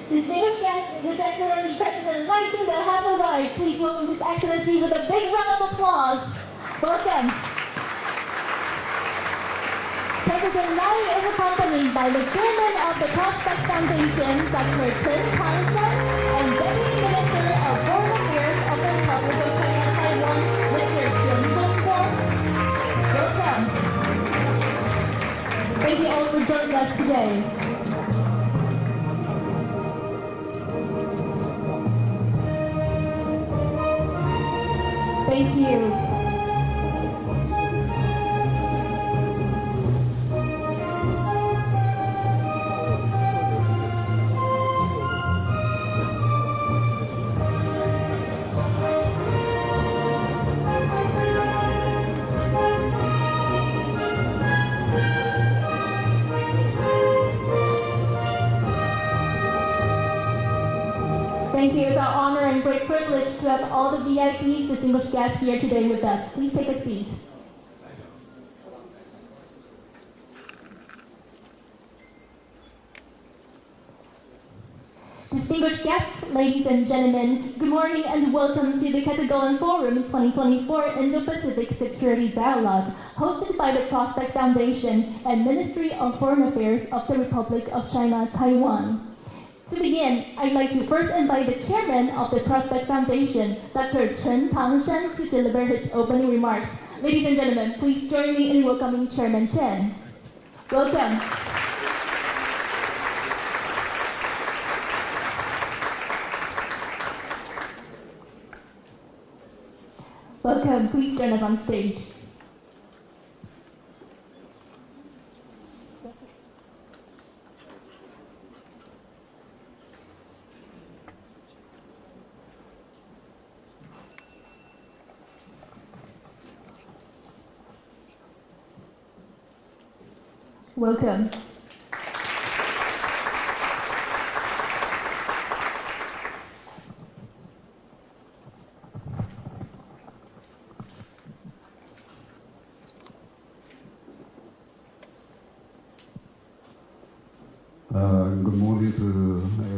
Distinguished guests, His Excellency President赖清德has arrived. Please welcome His Excellency with a big round of applause. Welcome. President Lai is accompanied by the Chairman of the Prospect Foundation, Dr. Chen Tan, and Deputy Minister of Foreign Affairs of the Republic of China, Taiwan, Mr. Chen Tan. Welcome. Thank you all for joining us today. Thank you. Thank you. It's our honor and great privilege to have all the VIPs, distinguished guests here today with us. Please take a seat. Distinguished guests, ladies and gentlemen, good morning and welcome to the Katagolan Forum 2024 Indo-Pacific Security Dialogue, hosted by the Prospect Foundation and Ministry of Foreign Affairs of the Republic of China, Taiwan. To begin, I'd like to first invite the Chairman of the Prospect Foundation, Dr. Chen Tan, to deliver his opening remarks. Ladies and gentlemen, please join me in welcoming Chairman Chen. Welcome. Welcome. Please join us on stage. Welcome. Good morning to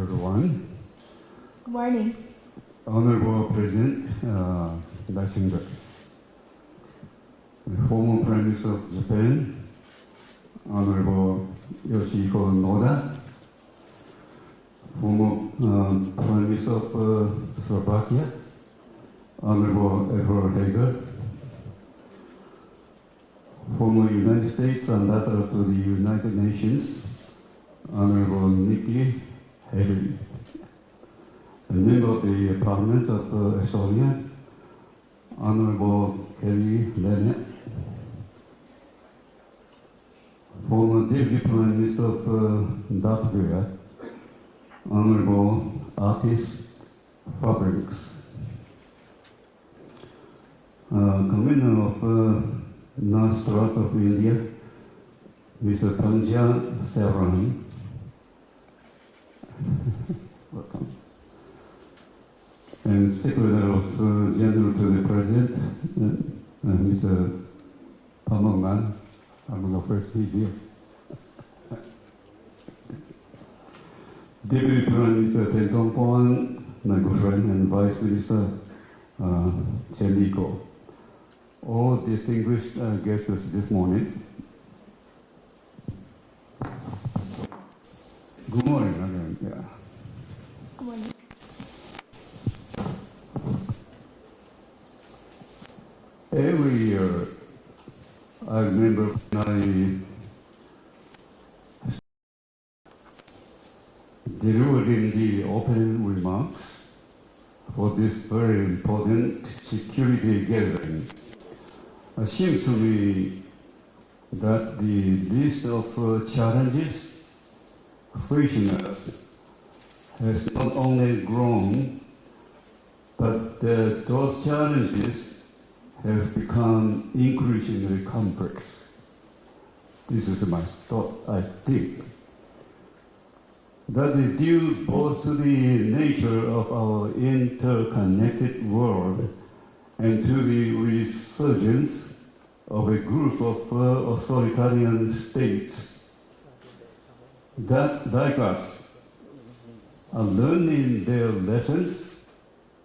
everyone. Good morning. Honorable President Lai Ching-te, former Prime Minister of Japan, Honorable Yoshihiko Noda, former Prime Minister of Slovakia, Honorable Edward Hager, former United States Ambassador to the United Nations, Honorable Nikki Haley, a member of the Parliament of Estonia, Honorable Kerry Lennart, former Deputy Prime Minister of Latvia, Honorable Artis Fabriks, Commissioner of North of India, Mr. Panja Savarani. Welcome. And Secretary of General to the President, Mr. Pamangman. I'm going to first he's here. Deputy Prime Minister Chen Tan, my good friend, and Vice Minister Chen Liko. All distinguished guests this morning. Good morning again. Yeah. Good morning. Every year, I remember when I delivering the opening remarks for this very important security gathering. It seems to me that the list of challenges facing us has not only grown, but those challenges have become increasingly complex. This is my thought, I think. That is due both to the nature of our interconnected world and to the resurgence of a group of authoritarian states that, like us, learning their lessons,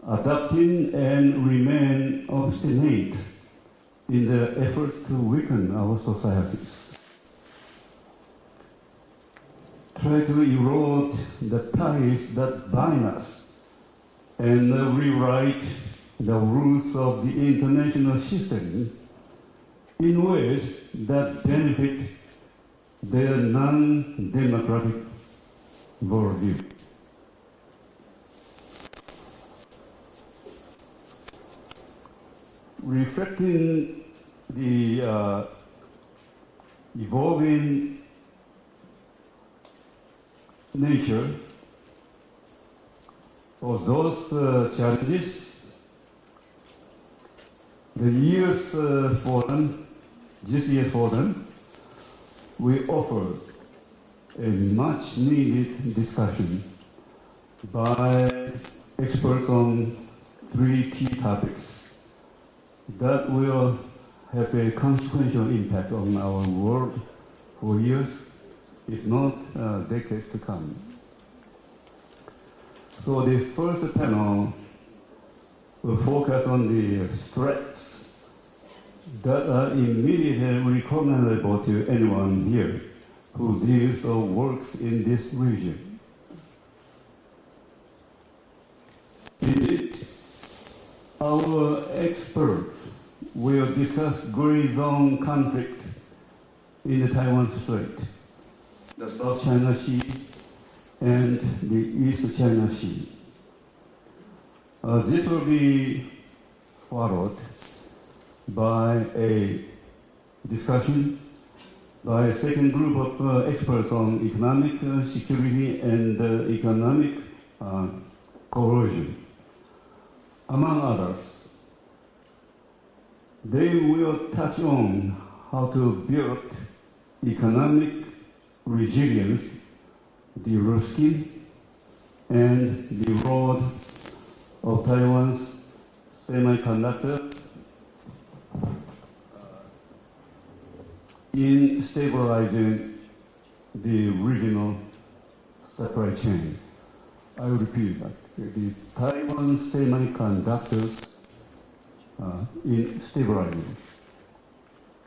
adapting and remain obstinate in their efforts to weaken our societies. Try to erode the ties that bind us and rewrite the rules of the international system in ways that benefit their non-democratic worldview. Reflecting the evolving nature of those challenges, this year's forum, we offer a much needed discussion by experts on 3 key topics that will have a consequential impact on our world for years, if not decades to come. So the first panel will focus on the threats that are immediately recognizable to anyone here who lives or works in this region. Indeed, our experts will discuss gray zone conflict in the Taiwan Strait, the South China Sea, and the East China Sea. This will be followed by a discussion by a second group of experts on economic security and economic coercion, among others. They will touch on how to build economic resilience, de-risking, and the role of Taiwan's semiconductor in stabilizing the regional supply chain. I repeat that. The Taiwan semiconductors in stabilizing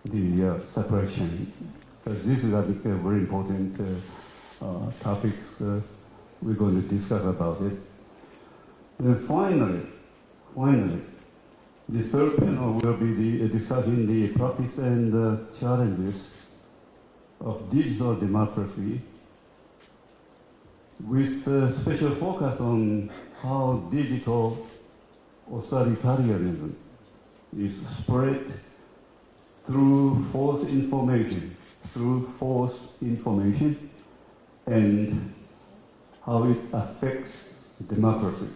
the supply chain. Because this is, I think, a very important topics we're going to discuss about it. Then finally, the third panel will be discussing the practice and challenges of digital democracy, with special focus on how digital authoritarianism is spread through false information, and how it affects democracy.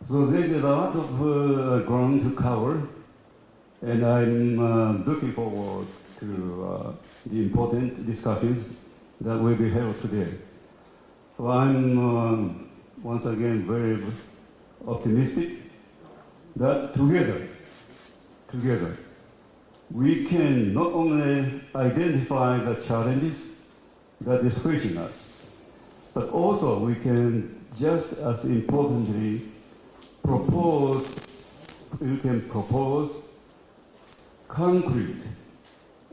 So there's a lot of ground to cover, and I'm looking forward to the important discussions that will be held today. So I'm once again very optimistic that together, we can not only identify the challenges that is facing us, but also we can just as importantly propose concrete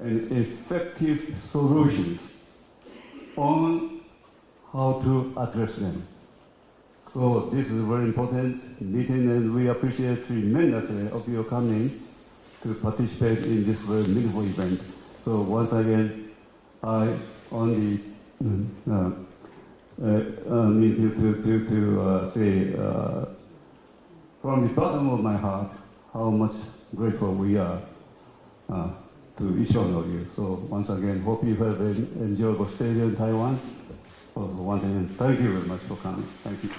and effective solutions on how to address them. So this is a very important meeting, and we appreciate tremendously of your coming to participate in this very meaningful event. So once again, I only need to say from the bottom of my heart how much grateful we are to each one of you. So once again, hope you have an enjoyable stay in Taiwan. So once again, thank you very much for coming. Thank you.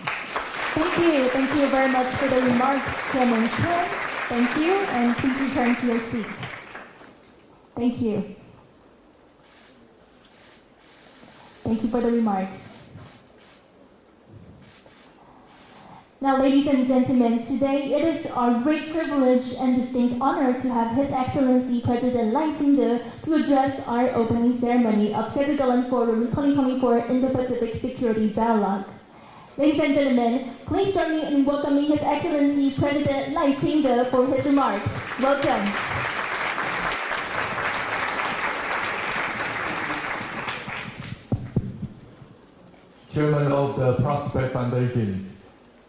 Thank you very much for the remarks, Chairman Chen. Thank you, and please return to your seat. Thank you. Thank you for the remarks. Now, ladies and gentlemen, today it is our great privilege and distinct honor to have His Excellency President赖清德to address our opening ceremony of Katagolan Forum 2024 Indo-Pacific Security Dialogue. Ladies and gentlemen, please join me in welcoming His Excellency President赖清德for his remarks. Welcome. Chairman of the Prospect Foundation,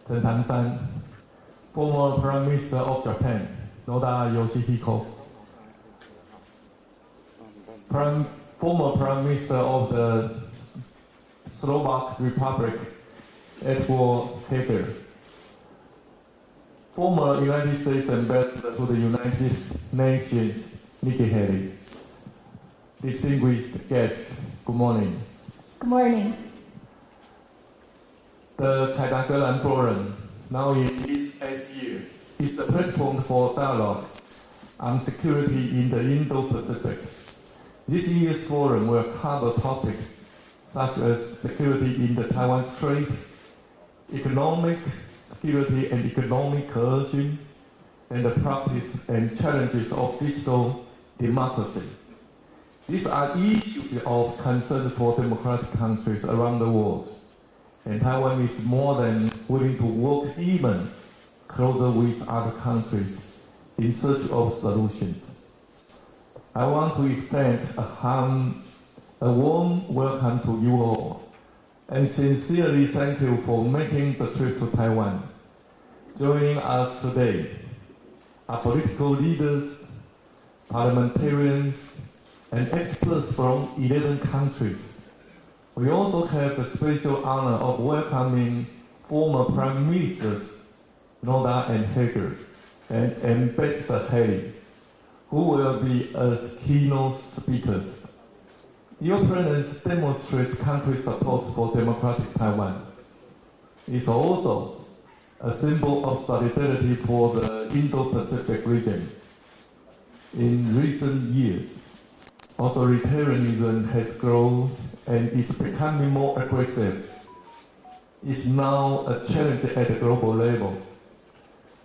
Chen Tan, former Prime Minister of Japan, Noda Yoshihiko, former Prime Minister of the Slovak Republic, Edward Heger, former United States Ambassador to the United Nations, Nikki Haley, distinguished guests, good morning. Good morning. The Katagolan Forum, now in its 8th year, is a platform for dialogue on security in the Indo-Pacific. This year's forum will cover topics such as security in the Taiwan Strait, economic security and economic coercion, and the practice and challenges of digital democracy. These are issues of concern for democratic countries around the world. And Taiwan is more than willing to work even closer with other countries in search of solutions. I want to extend a warm welcome to you all and sincerely thank you for making the trip to Taiwan. Joining us today are political leaders, parliamentarians, and experts from 11 countries. We also have the special honor of welcoming former Prime Ministers Noda and Heger and Ambassador Haley, who will be as keynote speakers. Your presence demonstrates country support for democratic Taiwan. It's also a symbol of solidarity for the Indo-Pacific region. In recent years, authoritarianism has grown and is becoming more aggressive. It's now a challenge at the global level.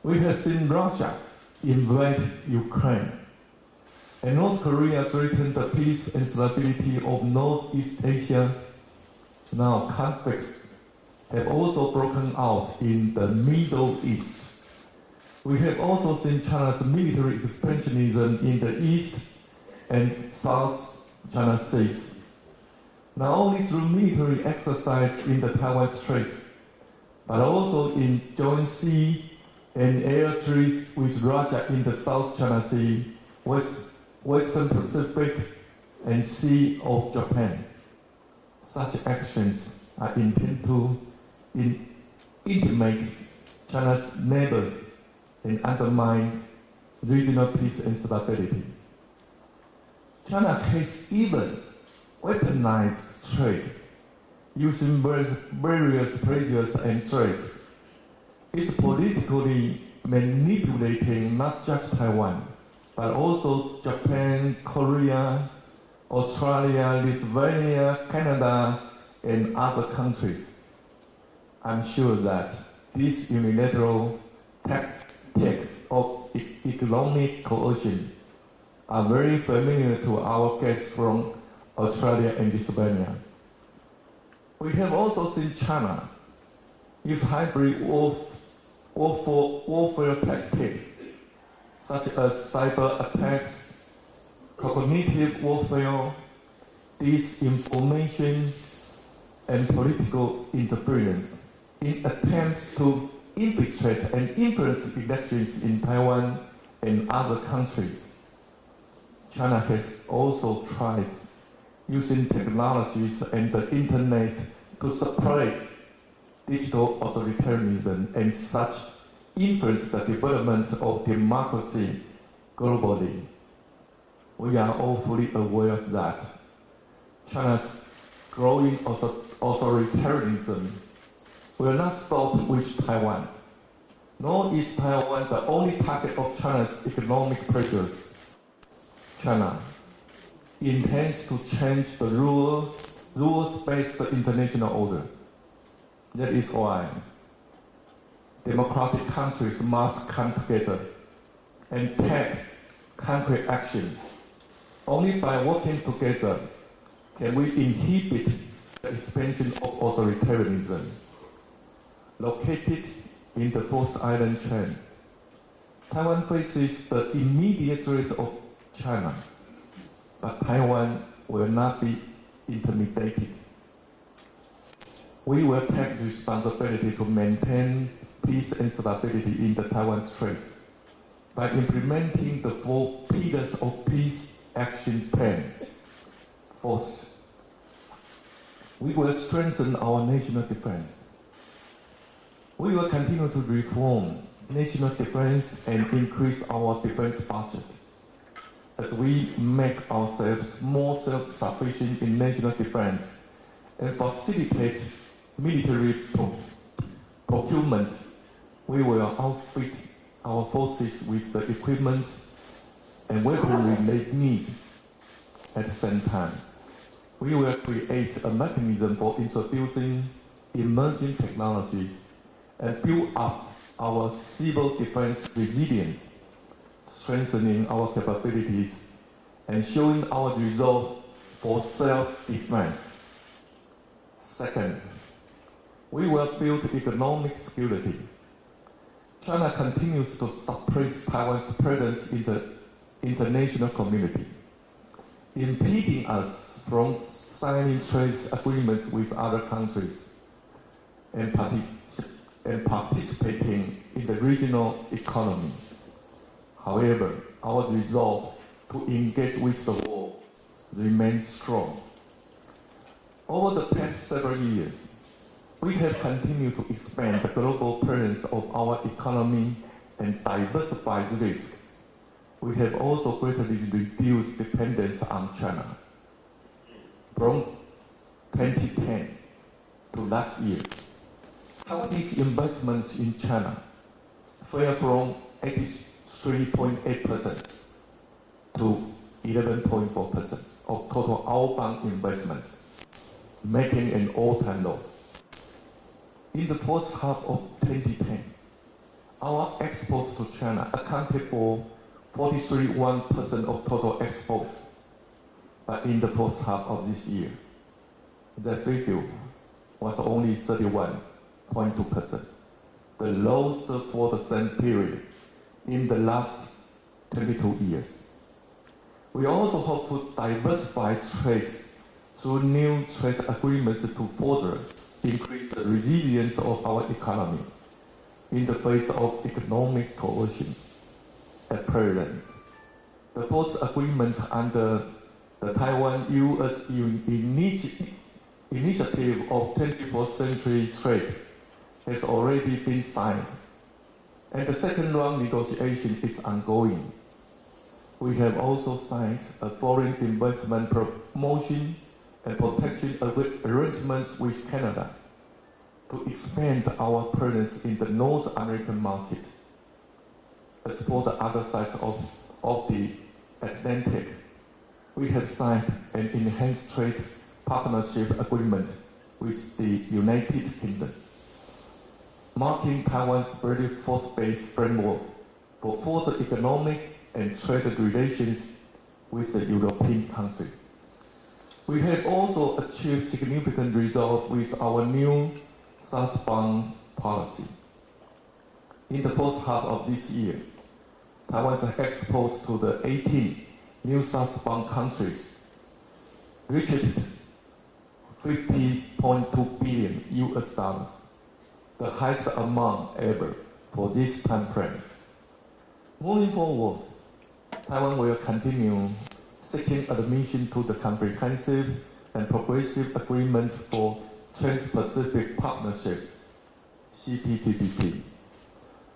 We have seen Russia invade Ukraine, and North Korea threaten the peace and stability of Northeast Asia. Now conflicts have also broken out in the Middle East. We have also seen China's military expansionism in the East and South China Seas. Not only through military exercise in the Taiwan Straits, but also in joint sea and air treaties with Russia in the South China Sea, Western Pacific, and Sea of Japan. Such actions are intended to intimidate China's neighbors and undermine regional peace and stability. China has even weaponized trade, using various pressures and threats. It's politically manipulating not just Taiwan, but also Japan, Korea, Australia, Lithuania, Canada, and other countries. I'm sure that these unilateral tactics of economic coercion are very familiar to our guests from Australia and Lithuania. We have also seen China use hybrid warfare tactics, such as cyber attacks, cognitive warfare, disinformation, and political interference in attempts to infiltrate and influence elections in Taiwan and other countries. China has also tried using technologies and the internet to separate digital authoritarianism and such influence the development of democracy globally. We are all fully aware that China's growing authoritarianism will not stop with Taiwan, nor is Taiwan the only target of China's economic pressures. China intends to change the rules-based international order. That is why democratic countries must come together and take concrete action. Only by working together can we inhibit the expansion of authoritarianism. Located in the fourth island chain, Taiwan faces the immediate threat of China, but Taiwan will not be intimidated. We will take responsibility to maintain peace and stability in the Taiwan Strait by implementing the 4 pillars of peace action plan. First, we will strengthen our national defense. We will continue to reform national defense and increase our defense budget as we make ourselves more self-sufficient in national defense and facilitate military procurement. We will outfit our forces with the equipment and weaponry they need. At the same time, we will create a mechanism for introducing emerging technologies and build up our civil defense resilience, strengthening our capabilities and showing our resolve for self-defense. Second, we will build economic security. China continues to suppress Taiwan's presence in the international community, impeding us from signing trade agreements with other countries and participating in the regional economy. However, our resolve to engage with the world remains strong. Over the past several years, we have continued to expand the global presence of our economy and diversify risks. We have also greatly reduced dependence on China. From 2010 to last year, Taiwanese investments in China fell from 83.8% to 11.4% of total outbound investment, making an all-time low. In the first half of 2010, our exports to China accounted for 43.1% of total exports. But in the first half of this year, the figure was only 31.2%, the lowest for the same period in the last 22 years. We also hope to diversify trade through new trade agreements to further increase the resilience of our economy in the face of economic coercion. At present, the first agreement under the Taiwan-U.S. Initiative of 21st Century Trade has already been signed, and the second round negotiation is ongoing. We have also signed a foreign investment promotion and protection arrangements with Canada to expand our presence in the North American market. As for the other side of the Atlantic, we have signed an enhanced trade partnership agreement with the United Kingdom, marking Taiwan's very first-based framework for further economic and trade relations with the European country. We have also achieved significant results with our new southbound policy. In the first half of this year, Taiwan's exports to the 18 new southbound countries reached $50.2 billion, the highest amount ever for this time frame. Moving forward, Taiwan will continue seeking admission to the Comprehensive and Progressive Agreement for Trans-Pacific Partnership, CPTPP.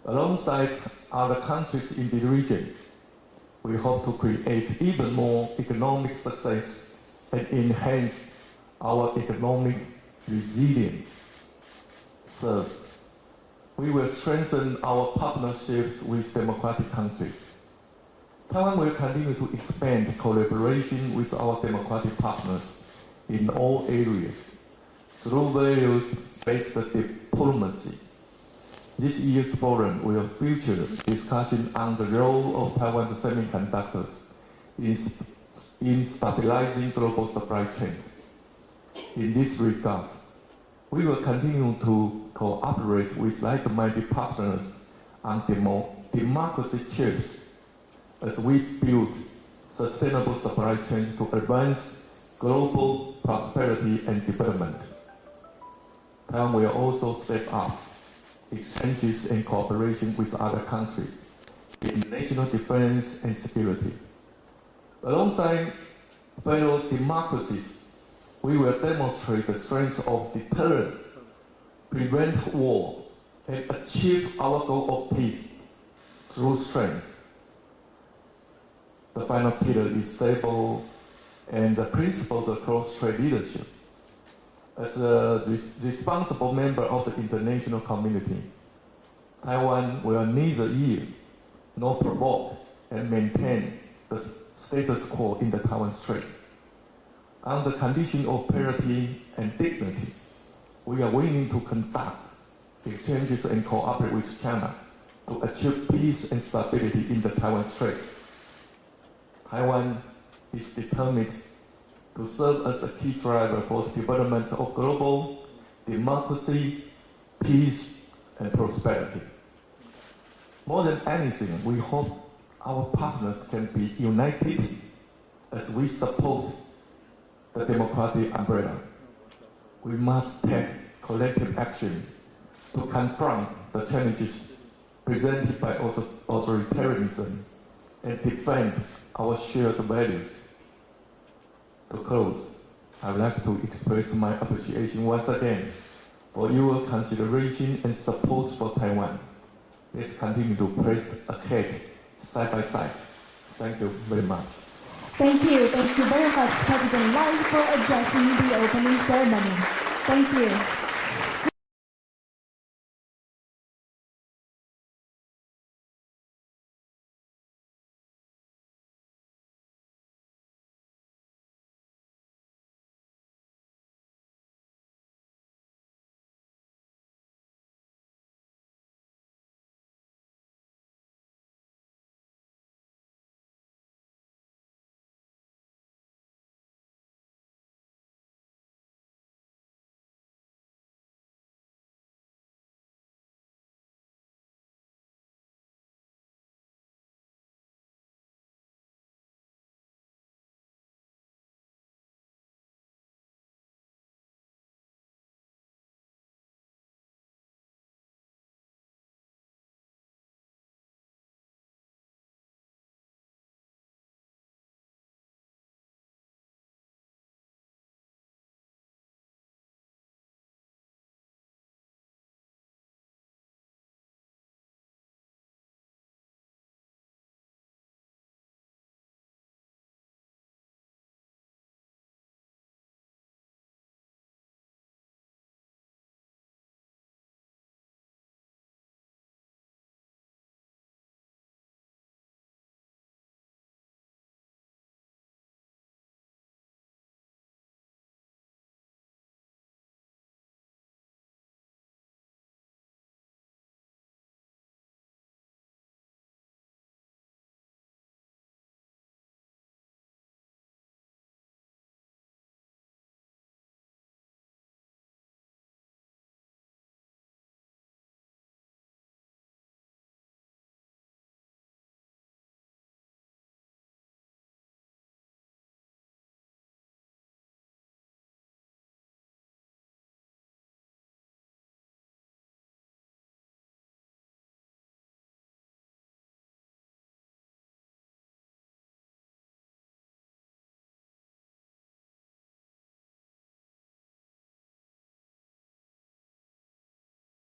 Alongside other countries in the region, we hope to create even more economic success and enhance our economic resilience. Third, we will strengthen our partnerships with democratic countries. Taiwan will continue to expand collaboration with our democratic partners in all areas through values-based diplomacy, This year's forum will feature discussion on the role of Taiwan's semiconductors in stabilizing global supply chains. In this regard, we will continue to cooperate with like-minded partners on democracy chips as we build sustainable supply chains to advance global prosperity and development. Taiwan will also step up exchanges and cooperation with other countries in national defense and security. Alongside fellow democracies, we will demonstrate the strength of deterrence, prevent war, and achieve our goal of peace through strength. The final pillar is stable and the principle of cross-strait leadership. As a responsible member of the international community, Taiwan will neither yield nor provoke and maintain the status quo in the Taiwan Strait. On the condition of parity and dignity, we are willing to conduct exchanges and cooperate with China to achieve peace and stability in the Taiwan Strait. Taiwan is determined to serve as a key driver for the development of global democracy, peace, and prosperity. More than anything, we hope our partners can be united as we support the democratic umbrella. We must take collective action to confront the challenges presented by authoritarianism and defend our shared values. To close, I would like to express my appreciation once again for your consideration and support for Taiwan. Let's continue to press ahead side by side. Thank you very much. Thank you very much, President Lai, for addressing the opening ceremony. Thank you.